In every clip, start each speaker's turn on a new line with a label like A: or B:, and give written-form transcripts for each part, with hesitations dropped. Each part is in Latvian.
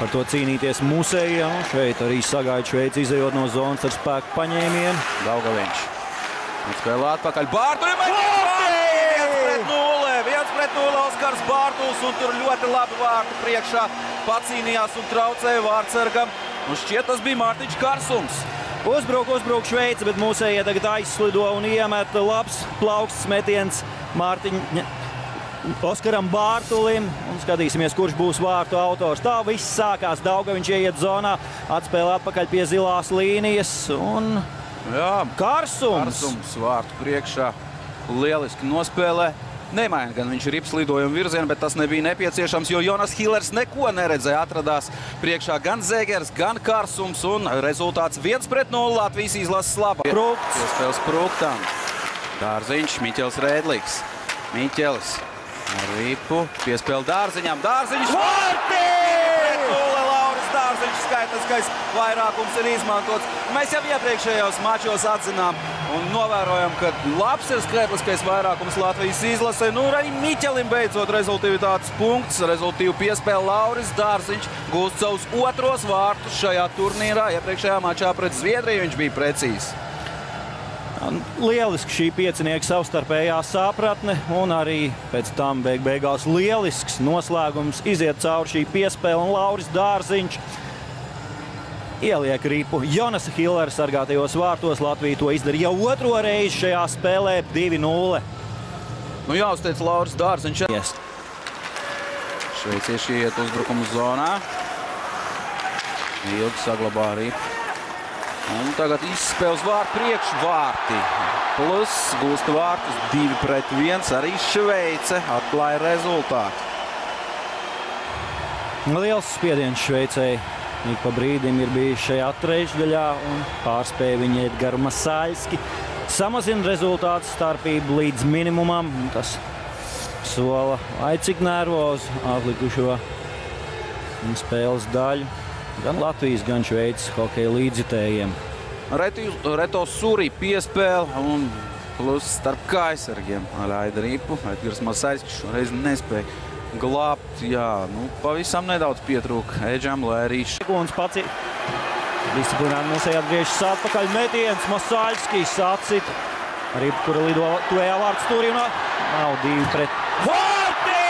A: par to cīnīties Musei. Šeit arī sagaida Šveici izejot no zonas ar spēku paņēmienu.
B: Daugaviņš. Atspēlē atpakaļ Bārtuļam. 1-0 Oskars Bārtuls, un tur ļoti labi vārtu priekšā pacīnījās un traucēja vārtsargam. Un šķiet, tas bija Mārtiņš Karsums.
A: Uzbruk Šveici, bet Musei tagad aizslido un iemet labs plauksts metiens Oskaram Bārtulim. Un skatīsimies, kurš būs vārtu autors. Tā viss sākās. Daugaviņš ieiet zonā, atspēlē atpakaļ pie zilās līnijas. Un Karsums
B: vārtu priekšā lieliski nospēlē. Nemaina gan viņš rips lidojumu virzienu, bet tas nebija nepieciešams, jo Jonas Hillers neko neredzēja. Atradās priekšā gan Zegers, gan Karsums, un rezultāts 1-0 Latvijas izlases labā.
A: Sprukts.
B: Piespēles Spruktam. Dārziņš, Miķels Rēdlīgs. Miķelis ar ripu. Piespēle Dārziņam. Dārziņš vārti! Dārziņš skaitliskais vairākums ir izmantots. Mēs jau iepriekšējos mačos atzinām un novērojam, ka labs ir skaitliskais vairākums Latvijas izlasē. Nu, arī Miķelim beidzot rezultīvitātes punkts. Rezultīvu piespēle Lauris Dārziņš gūst savus otros vārtus šajā turnīrā. Iepriekšējā mačā pret Zviedriju viņš bija precīzs.
A: Lieliski šī piecinieka savstarpējā sapratne, un arī pēc tam beigās lielisks noslēgums iziet cauri šī piespēle, un Lauris Dārziņš ieliek ripu Jonasa Hillera sargātajos vārtos. Latvija to izdarīja jau otro reizi šajā spēlē 2-0.
B: Nu jāuzteic Lauris Dārziņš. Šveicieši iet uzbrukumu zonā. Ilgi saglabā ripu. Un tagad izspēles vārtu priekšvārti. Plus gūst vārtus 2-1. Arī Šveice atklāja rezultātu.
A: Liels spiediens Šveicei. Ik pa brīdim ir bijis šajā trešdaļā un pārspēja viņa Edgaru Masaļski. Samazina rezultātu starpību līdz minimumam. Tas sola cik nervozu atlikušo spēles daļu. Gan Latvijas, gan Šveices hokeja līdzjutējiem.
B: Reto Suri piespēle un plus starp kājsargiem Laida ripu. Edgars Masaļskis šoreiz nespēja glābt. Jā, nu pavisam nedaudz pietrūka Edžam, lai arī
A: sekundes pats disciplinēni Musei atgriežas atpakaļ metiens. Masaļskis atsit ripu, kura lido tuvējā vārtu stūrī un nav 2-1. Vārti!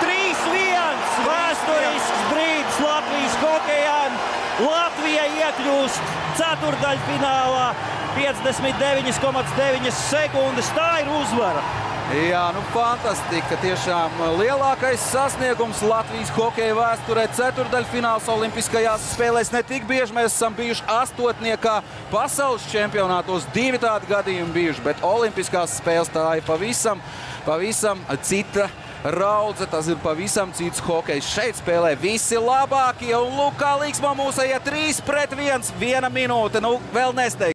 A: 3-1! Vēsturisks brīdis Latvijas hokejām. Latvija iekļūst ceturtdaļfinālā 59,9 sekundes. Tā ir uzvara.
B: Jā, nu fantastika. Tiešām lielākais sasniegums Latvijas hokeja vēsturē. Ceturtdaļfināls olimpiskajās spēlēs. Ne tik bieži mēs esam bijuši astotniekā pasaules čempionātos. 2 tādi gadījumi bijuši, bet olimpiskās spēles tā ir pavisam cita raudze. Tas ir pavisam cits hokejs. Šeit spēlē visi labākie, un lūk, kā līgsmā Musei 3-1, 1 minūte. Nu, vēl nesteigts.